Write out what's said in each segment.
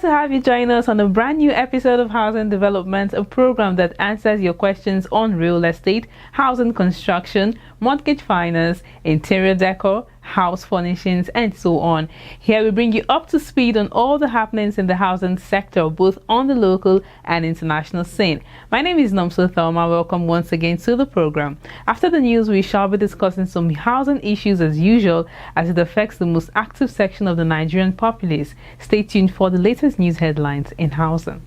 to have you join us on a brand new episode of Housing Development, a program that answers your questions on real estate, housing construction, mortgage finance, interior decor, house furnishings, and so on. Here we bring you up to speed on all the happenings in the housing sector, both on the local and international scene. My name is Nomso Thelma. Welcome once again to the program. After the news, we shall be discussing some housing issues as usual, as it affects the most active section of the Nigerian populace. Stay tuned for the latest news headlines in housing.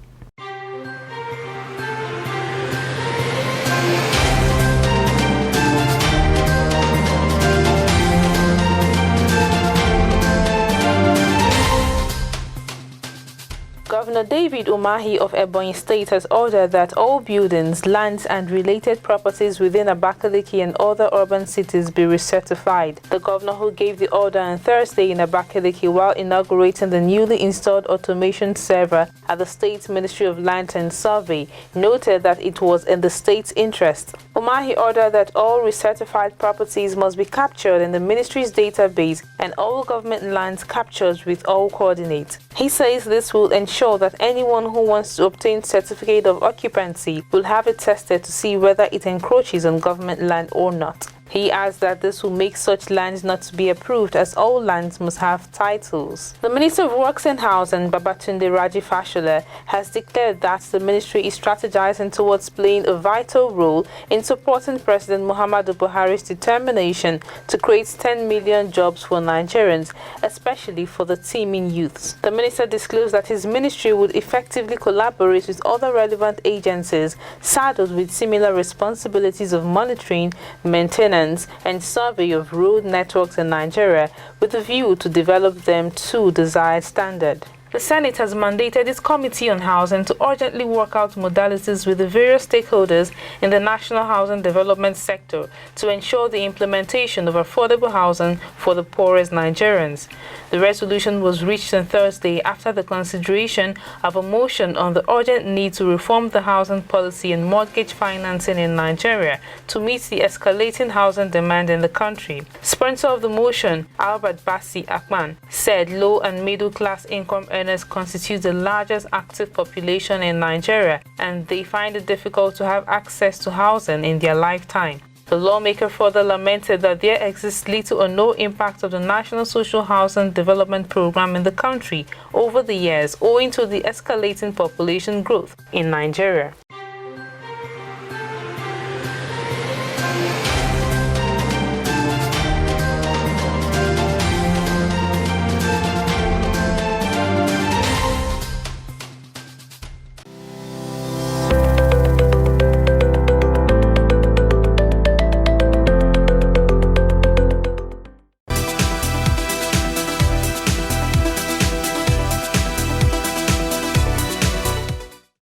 Governor David Umahi of Ebonyi State has ordered that all buildings, lands and related properties within Abakaliki and other urban cities be recertified. The governor, who gave the order on Thursday in Abakaliki while inaugurating the newly installed automation server at the State Ministry of Land and Survey, noted that it was in the state's interest. Umahi ordered that all recertified properties must be captured in the ministry's database and all government lands captured with all coordinates. He says this will ensure that anyone who wants to obtain certificate of occupancy will have it tested to see whether it encroaches on government land or not. He adds that this will make such lands not to be approved, as all lands must have titles. The Minister of Works and Housing, Babatunde Raji Fashola, has declared that the ministry is strategizing towards playing a vital role in supporting President Muhammadu Buhari's determination to create 10 million jobs for Nigerians, especially for the teeming youths. The minister disclosed that his ministry would effectively collaborate with other relevant agencies saddled with similar responsibilities of monitoring, maintenance, and survey of road networks in Nigeria, with a view to develop them to desired standard. The Senate has mandated its Committee on Housing to urgently work out modalities with the various stakeholders in the national housing development sector to ensure the implementation of affordable housing for the poorest Nigerians. The resolution was reached on Thursday after the consideration of a motion on the urgent need to reform the housing policy and mortgage financing in Nigeria to meet the escalating housing demand in the country. Sponsor of the motion, Albert Bassi Akman, said low and middle class income earners constitute the largest active population in Nigeria, and they find it difficult to have access to housing in their lifetime. The lawmaker further lamented that there exists little or no impact of the National Social Housing Development Program in the country over the years, owing to the escalating population growth in Nigeria.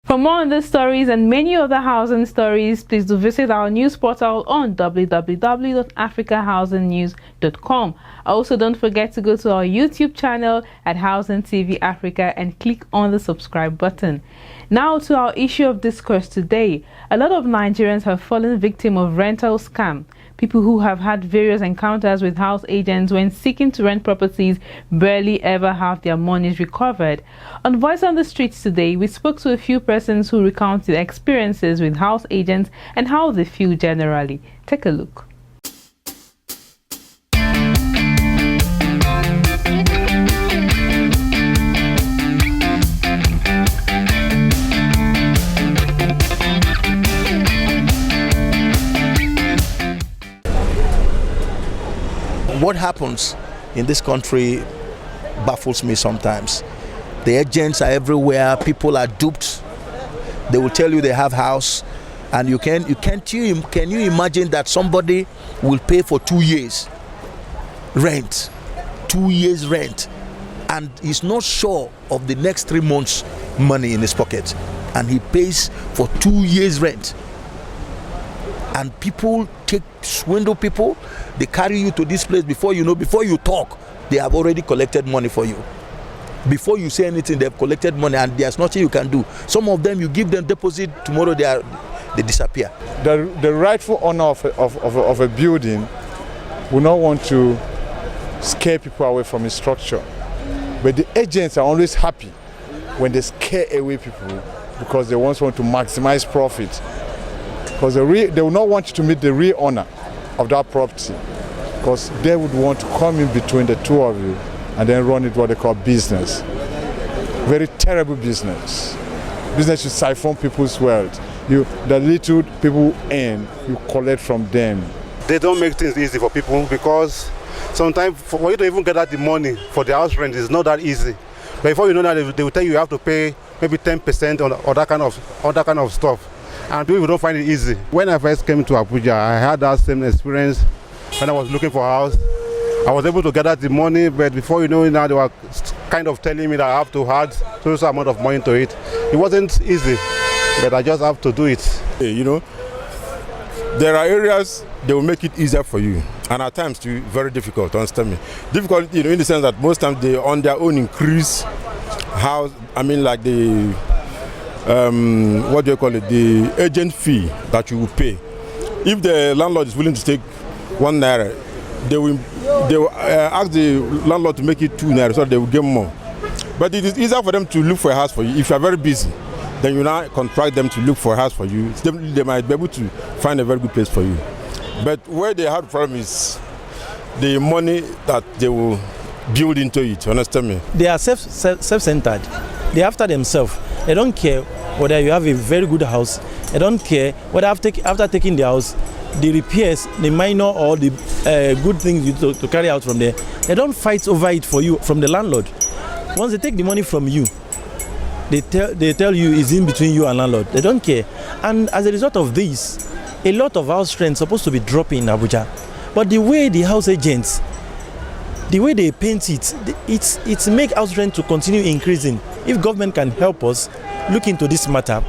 For more on these stories and many other housing stories, please do visit our news portal on www.africahousingnews.com. Also, don't forget to go to our YouTube channel at Housing TV Africa and click on the subscribe button. Now to our issue of discourse today. A lot of Nigerians have fallen victim of rental scam. People who have had various encounters with house agents when seeking to rent properties barely ever have their monies recovered. On Voice on the Streets today, we spoke to a few persons who recounted their experiences with house agents and how they feel generally. Take a look. What happens in this country baffles me sometimes. The agents are everywhere. People are duped. They will tell you they have house, and can you imagine that somebody will pay for 2 years rent, 2 years rent, and he's not sure of the next 3 months money in his pocket, and he pays for 2 years rent. And people swindle people. They carry you to this place before you talk, they have already collected money for you. Before you say anything, they've collected money, and there's nothing you can do. Some of them, you give them deposit, tomorrow they disappear. The rightful owner of a building will not want to scare people away from his structure, but the agents are always happy when they scare away people because they want to maximize profit. Because they will not want you to meet the real owner of that property, because they would want to come in between the two of you and then run it what they call business. Very terrible business. Business you siphon people's wealth. The little people earn, you collect from them. They don't make things easy for people, because sometimes for you to even get out the money for the house rent is not that easy. But before you know that, they will tell you have to pay maybe 10% on that kind of stuff. And people don't find it easy. When I first came to Abuja, I had that same experience when I was looking for a house. I was able to gather the money, but before you know it now, they were kind of telling me that I have to add so amount of money to it. It wasn't easy, but I just have to do it. You know, there are areas they will make it easier for you, and at times too very difficult. Understand me? Difficult, you know, in the sense that most times they on their own increase house. I mean, like the what do you call it? The agent fee that you will pay. If the landlord is willing to take 1 naira, they will ask the landlord to make it 2 naira, so they will get more. But it is easier for them to look for a house for you. If you are very busy, then you now contract them to look for a house for you. They might be able to find a very good place for you. But where they have the problem is the money that they will build into it. Understand me? They are self-centered. They are after themselves. They don't care whether you have a very good house. They don't care whether after taking the house, the repairs, the minor or the good things you to carry out from there, they don't fight over it for you from the landlord. Once they take the money from you, they tell you it's in between you and landlord. They don't care. And as a result of this, a lot of house rent supposed to be dropping in Abuja. But the way the house agents, the way they paint it, it's make house rent to continue increasing. If government can help us look into this matter,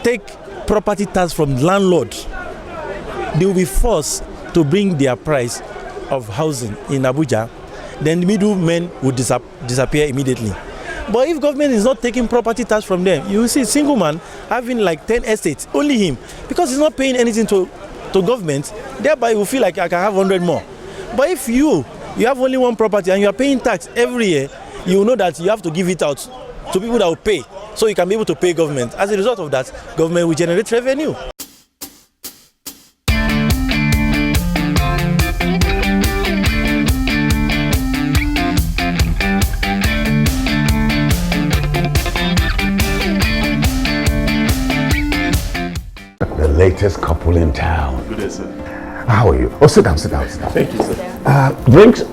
take property tax from landlord, they will be forced to bring their price of housing in Abuja, then the middlemen will disappear immediately. But if government is not taking property tax from them, you will see a single man having like 10 estates, only him, because he's not paying anything to government, thereby you will feel like I can have 100 more. But if you have only one property and you are paying tax every year, you will know that you have to give it out to people that will pay, so you can be able to pay government. As a result of that, government will generate revenue. The latest couple in town. Good day, sir. How are you? Oh, sit down. Thank you, sir. Drinks?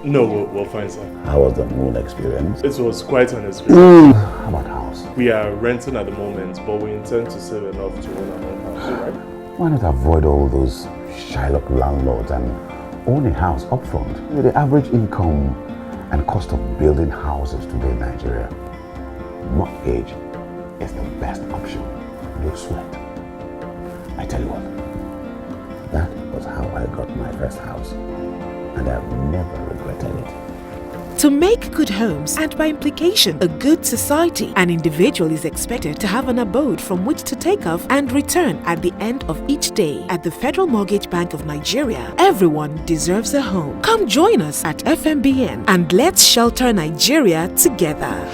No, we're fine, sir. How was the moon experience? It was quite an experience. How about house? We are renting at the moment, but we intend to save enough to own our own house, right? Why not avoid all those Shylock landlords and own a house upfront? With the average income and cost of building houses today in Nigeria, mortgage is the best option. No sweat. I tell you what, that was how I got my first house, and I've never regretted it. To make good homes, and by implication a good society, an individual is expected to have an abode from which to take off and return at the end of each day. At the Federal Mortgage Bank of Nigeria, everyone deserves a home. Come join us at FMBN and let's shelter Nigeria together.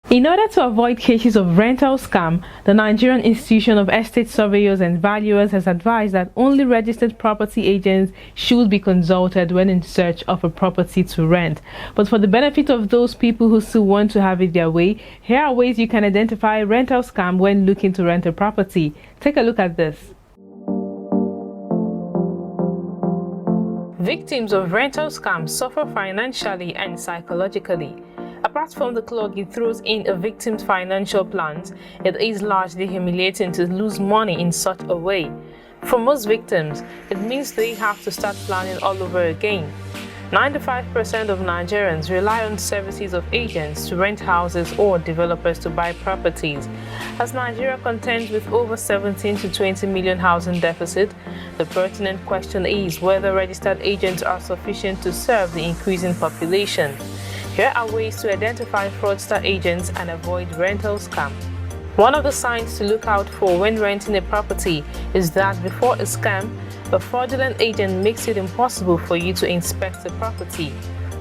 In order to avoid cases of rental scam, the Nigerian Institution of Estate Surveyors and Valuers has advised that only registered property agents should be consulted when in search of a property to rent. But for the benefit of those people who still want to have it their way, here are ways you can identify rental scam when looking to rent a property. Take a look at this. Victims of rental scams suffer financially and psychologically. Apart from the clog it throws in a victim's financial plans, it is largely humiliating to lose money in such a way. For most victims, it means they have to start planning all over again. 95% of Nigerians rely on services of agents to rent houses or developers to buy properties. As Nigeria contends with over 17 to 20 million housing deficit, the pertinent question is whether registered agents are sufficient to serve the increasing population. Here are ways to identify fraudster agents and avoid rental scam. One of the signs to look out for when renting a property is that before a scam, a fraudulent agent makes it impossible for you to inspect the property.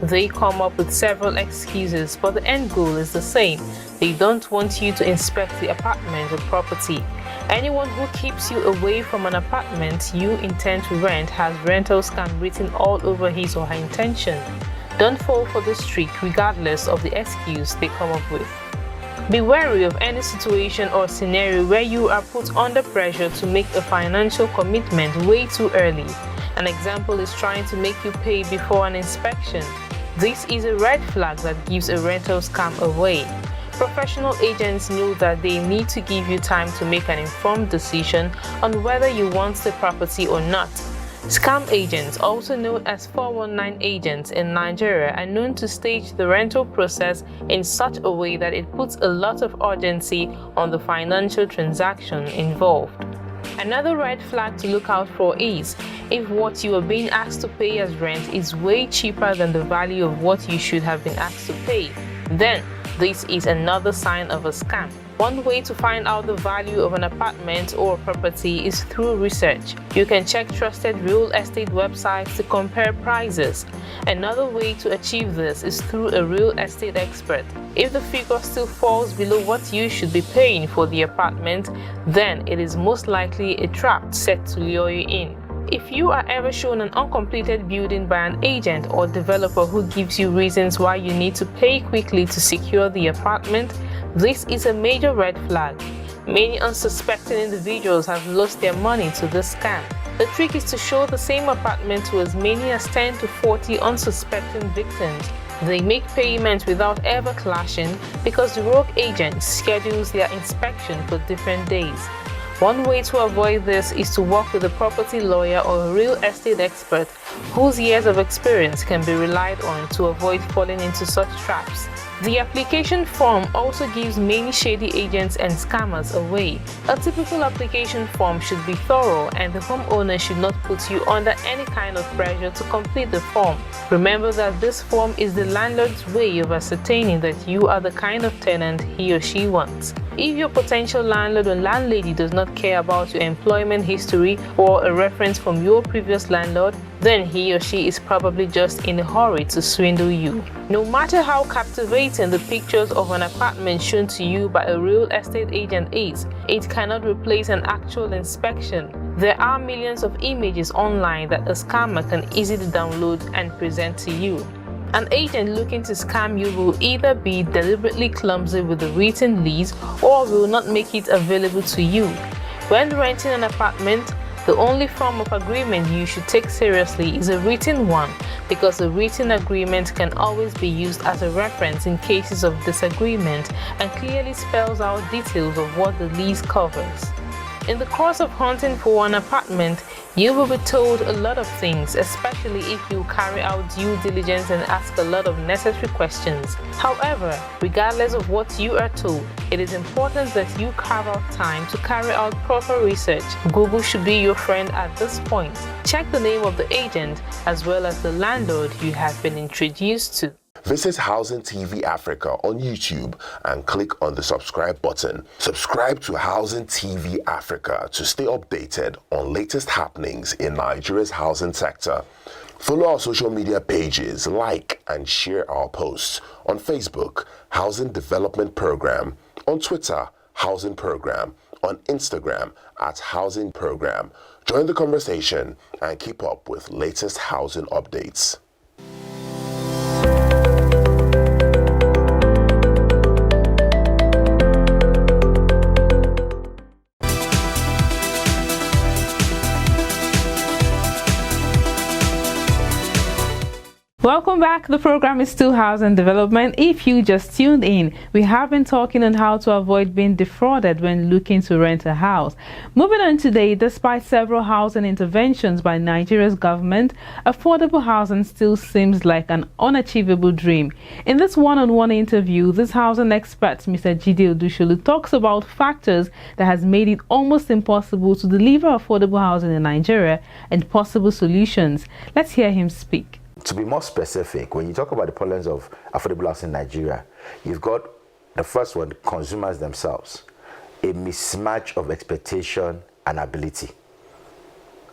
They come up with several excuses, but the end goal is the same. They don't want you to inspect the apartment or property. Anyone who keeps you away from an apartment you intend to rent has rental scam written all over his or her intention. Don't fall for this trick regardless of the excuse they come up with. Be wary of any situation or scenario where you are put under pressure to make a financial commitment way too early. An example is trying to make you pay before an inspection. This is a red flag that gives a rental scam away. Professional agents know that they need to give you time to make an informed decision on whether you want the property or not. Scam agents, also known as 419 agents in Nigeria, are known to stage the rental process in such a way that it puts a lot of urgency on the financial transaction involved. Another red flag to look out for is if what you are being asked to pay as rent is way cheaper than the value of what you should have been asked to pay. Then, this is another sign of a scam. One way to find out the value of an apartment or property is through research. You can check trusted real estate websites to compare prices. Another way to achieve this is through a real estate expert. If the figure still falls below what you should be paying for the apartment, then it is most likely a trap set to lure you in. If you are ever shown an uncompleted building by an agent or developer who gives you reasons why you need to pay quickly to secure the apartment, this is a major red flag. Many unsuspecting individuals have lost their money to this scam. The trick is to show the same apartment to as many as 10 to 40 unsuspecting victims. They make payments without ever clashing because the rogue agent schedules their inspection for different days. One way to avoid this is to work with a property lawyer or a real estate expert whose years of experience can be relied on to avoid falling into such traps. The application form also gives many shady agents and scammers away. A typical application form should be thorough and the homeowner should not put you under any kind of pressure to complete the form. Remember that this form is the landlord's way of ascertaining that you are the kind of tenant he or she wants. If your potential landlord or landlady does not care about your employment history or a reference from your previous landlord, then he or she is probably just in a hurry to swindle you. No matter how captivating the pictures of an apartment shown to you by a real estate agent is, it cannot replace an actual inspection. There are millions of images online that a scammer can easily download and present to you. An agent looking to scam you will either be deliberately clumsy with the written lease or will not make it available to you. When renting an apartment, the only form of agreement you should take seriously is a written one, because a written agreement can always be used as a reference in cases of disagreement and clearly spells out details of what the lease covers. In the course of hunting for an apartment, you will be told a lot of things, especially if you carry out due diligence and ask a lot of necessary questions. However, regardless of what you are told, it is important that you carve out time to carry out proper research. Google should be your friend at this point. Check the name of the agent as well as the landlord you have been introduced to. Visit Housing TV Africa on YouTube and click on the subscribe button. Subscribe to Housing TV Africa to stay updated on latest happenings in Nigeria's housing sector. Follow our social media pages, like and share our posts on Facebook, Housing Development Program, on Twitter, Housing Program, on Instagram @Housing Program. Join the conversation and keep up with latest housing updates. Welcome back. The program is still Housing Development. If you just tuned in, we have been talking on how to avoid being defrauded when looking to rent a house. Moving on today, despite several housing interventions by Nigeria's government, affordable housing still seems like an unachievable dream. In this one-on-one interview, this housing expert, Mr. Jide Odusholu, talks about factors that has made it almost impossible to deliver affordable housing in Nigeria and possible solutions. Let's hear him speak. To be more specific, when you talk about the problems of affordable housing in Nigeria, you've got the first one, consumers themselves, a mismatch of expectation and ability.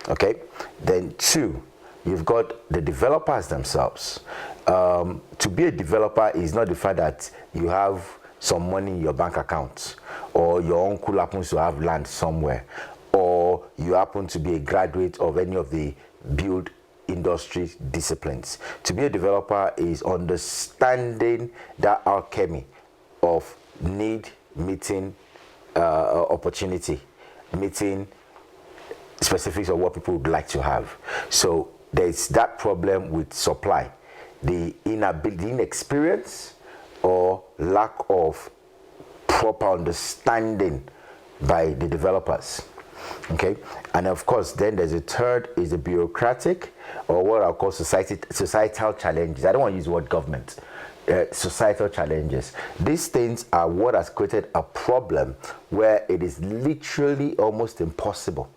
Okay? Then two, you've got the developers themselves. To be a developer is not the fact that you have some money in your bank account, or your uncle happens to have land somewhere, or you happen to be a graduate of any of the build industry disciplines. To be a developer is understanding that alchemy of need meeting opportunity, meeting specifics of what people would like to have. So there's that problem with supply, the inability, inexperience or lack of proper understanding by the developers. Okay, and of course then there's a third, is the bureaucratic, or what I'll call societal challenges. I don't want to use the word government. Societal challenges. These things are what has created a problem where it is literally almost impossible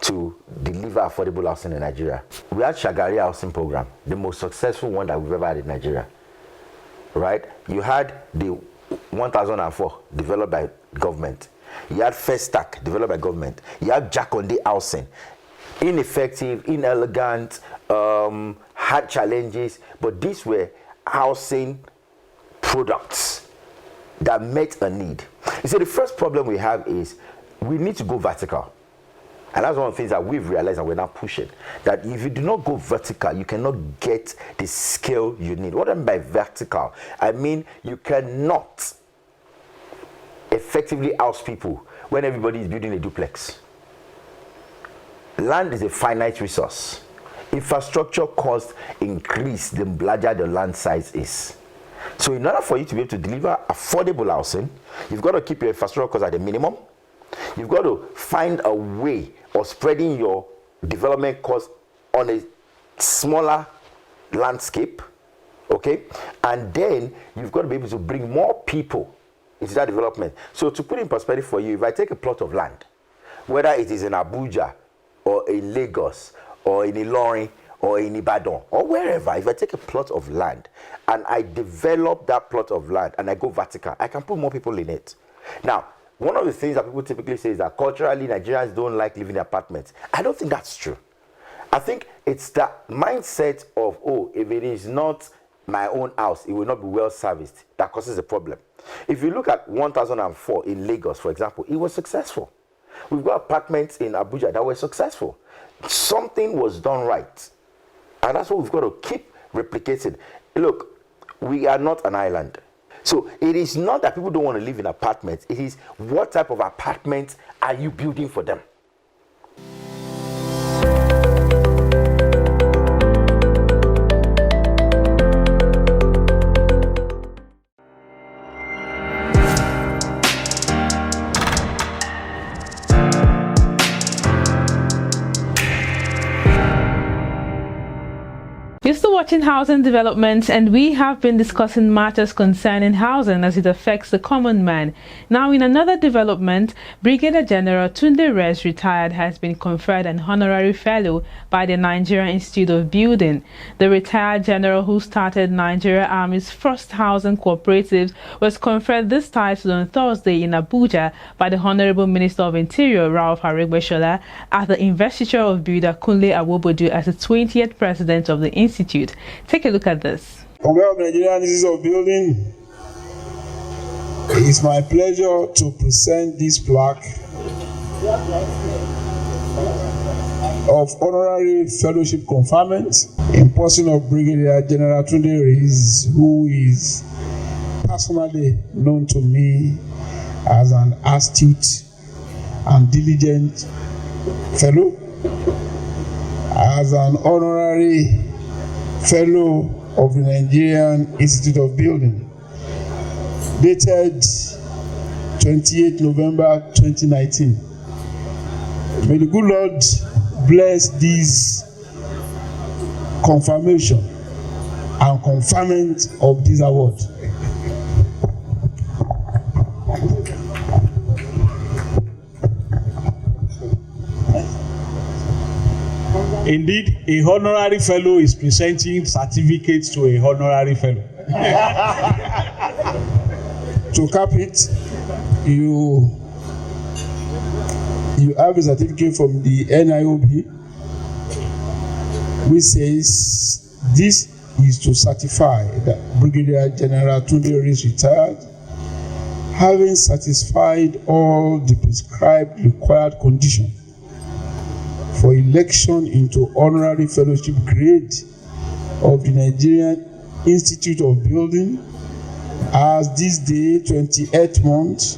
to deliver affordable housing in Nigeria. We had Shagari housing program, the most successful one that we've ever had in Nigeria. Right? You had the 1004 developed by government. You had First Stack developed by government. You had Jakonde housing, ineffective, inelegant, had challenges, but these were housing products that met a need. You see, the first problem we have is we need to go vertical. And that's one of the things that we've realized and we're now pushing. That if you do not go vertical, you cannot get the scale you need. What I mean by vertical? I mean you cannot effectively house people when everybody is building a duplex. Land is a finite resource. Infrastructure costs increase the larger the land size is. So in order for you to be able to deliver affordable housing, you've got to keep your infrastructure costs at a minimum. You've got to find a way of spreading your development costs on a smaller landscape, okay? And then you've got to be able to bring more people into that development. So to put in perspective for you, if I take a plot of land, whether it is in Abuja or in Lagos or in Ilorin or in Ibadan or wherever, if I take a plot of land and I develop that plot of land and I go vertical, I can put more people in it. Now, one of the things that people typically say is that culturally Nigerians don't like living in apartments. I don't think that's true. I think it's that mindset of, oh, if it is not my own house, it will not be well serviced, that causes a problem. If you look at 1004 in Lagos, for example, it was successful. We've got apartments in Abuja that were successful. Something was done right. And that's what we've got to keep replicating. Look, we are not an island. So it is not that people don't want to live in apartments. It is what type of apartments are you building for them? You're still watching Housing Development, and we have been discussing matters concerning housing as it affects the common man. Now, in another development, Brigadier General Tunde Rez, retired, has been conferred an honorary fellow by the Nigerian Institute of Building. The retired general, who started Nigeria Army's first housing cooperatives, was conferred this title on Thursday in Abuja by the Honorable Minister of Interior, Ralph Aregbesola, at the investiture of Builder Kunle Awobodu as the 20th president of the Institute. Take a look at this. On behalf of the Nigerian Institute of Building, it's my pleasure to present this plaque of honorary fellowship conferment in person of Brigadier General Tunde Rez, who is personally known to me as an astute and diligent fellow, as an honorary fellow of the Nigerian Institute of Building, dated 28 November 2019. May the good Lord bless this confirmation and conferment of this award. Indeed, a honorary fellow is presenting certificates to a honorary fellow. To cap it, you have a certificate from the NIOB which says this is to certify that Brigadier General Tunde is retired, having satisfied all the prescribed required conditions for election into honorary fellowship grade of the Nigerian Institute of Building as this day, 28th month,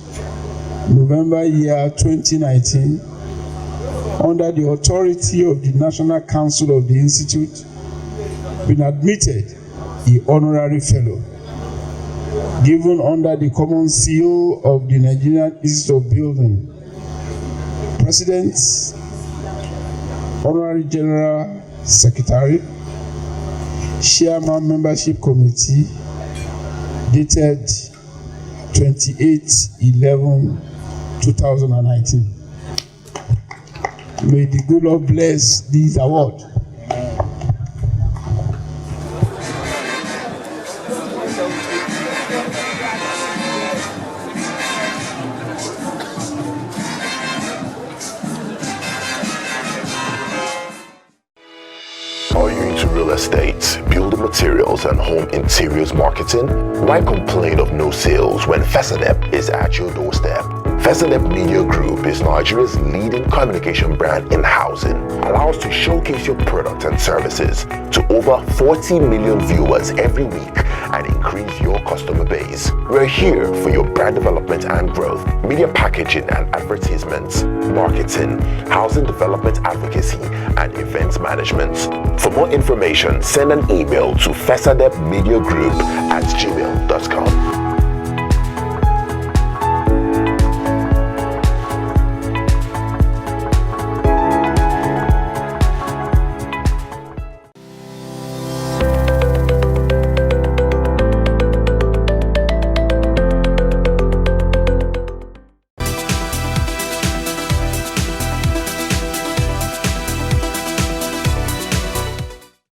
November year 2019, under the authority of the National Council of the Institute, been admitted a honorary fellow, given under the common seal of the Nigerian Institute of Building. President, Honorary General Secretary, Chairman Membership Committee, dated 28/11/2019. May the good Lord bless this award. Are you into real estate, building materials, and home interiors marketing? Why complain of no sales when FESADEP is at your doorstep? FESADEP Media Group is Nigeria's leading communication brand in housing. Allow us to showcase your product and services to over 40 million viewers every week and increase your customer base. We're here for your brand development and growth, media packaging and advertisements, marketing, housing development advocacy, and events management. For more information, send an email to fesadepmediagroup@gmail.com.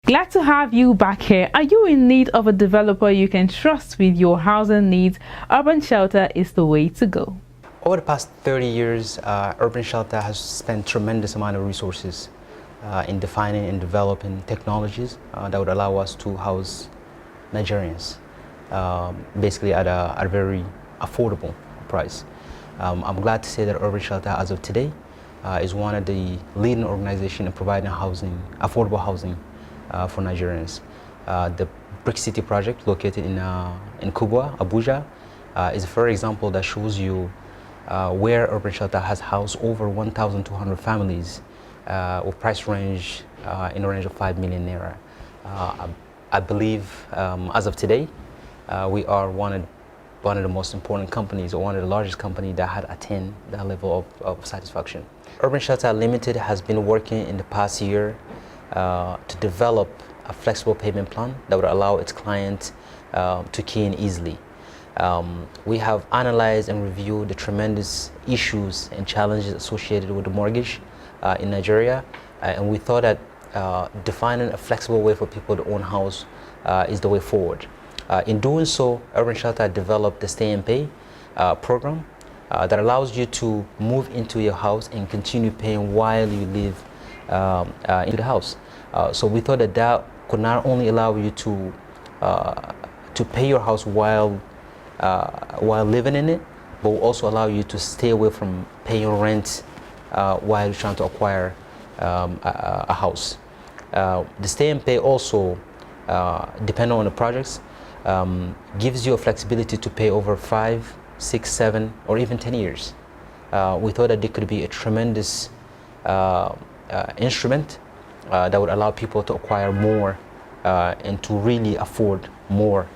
Glad to have you back here. Are you in need of a developer you can trust with your housing needs? Urban Shelter is the way to go. Over the past 30 years, Urban Shelter has spent tremendous amount of resources in defining and developing technologies that would allow us to house Nigerians, basically at a very affordable price. I'm glad to say that Urban Shelter, as of today, is one of the leading organizations in providing housing, affordable housing for Nigerians. The Brick City project located in Kubwa, Abuja, is a fair example that shows you where Urban Shelter has housed over 1,200 families with price range in the range of 5 million naira. I believe as of today, we are one of the most important companies, or one of the largest companies that had attained that level of satisfaction. Urban Shelter Limited has been working in the past year to develop a flexible payment plan that would allow its clients to key in easily. We have analyzed and reviewed the tremendous issues and challenges associated with the mortgage in Nigeria, and we thought that defining a flexible way for people to own a house is the way forward. In doing so, Urban Shelter developed the Stay and Pay program that allows you to move into your house and continue paying while you live into the house. So we thought that could not only allow you to pay your house while living in it, but will also allow you to stay away from paying rent while you're trying to acquire a house. The Stay and Pay also, depending on the projects, gives you a flexibility to pay over 5, 6, 7, or even 10 years. We thought that it could be a tremendous instrument that would allow people to acquire more and to really afford more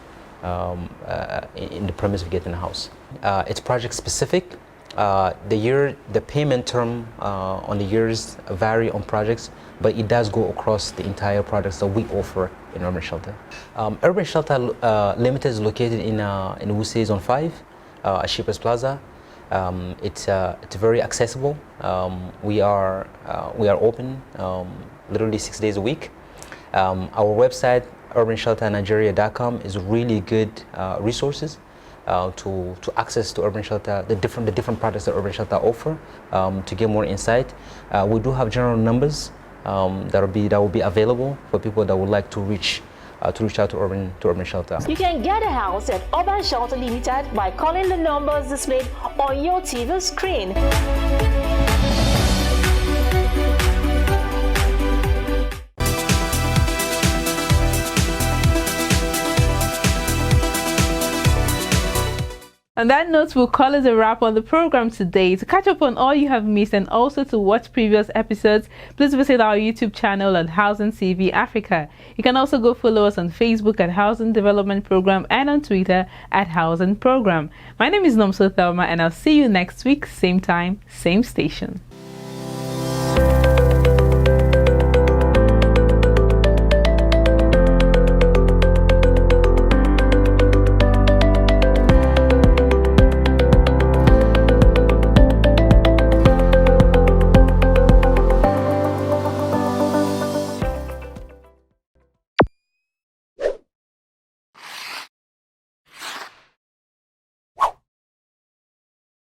in the premise of getting a house. It's project specific. The payment term on the years vary on projects, but it does go across the entire products that we offer in Urban Shelter. Urban Shelter Limited is located in Wuse Zone 5, at Shippers Plaza. It's very accessible. We are open literally 6 days a week. Our website, urbanshelternigeria.com, is really good resources to access to Urban Shelter, the different products that Urban Shelter offer, to get more insight. We do have general numbers that will be available for people that would like to reach out to Urban Shelter. You can get a house at Urban Shelter Limited by calling the numbers displayed on your TV screen. On that note, we'll call it a wrap on the program today. To catch up on all you have missed and also to watch previous episodes, please visit our YouTube channel at Housing TV Africa. You can also go follow us on Facebook at Housing Development Program and on Twitter at Housing Program. My name is Nomso Thelma, and I'll see you next week, same time, same station.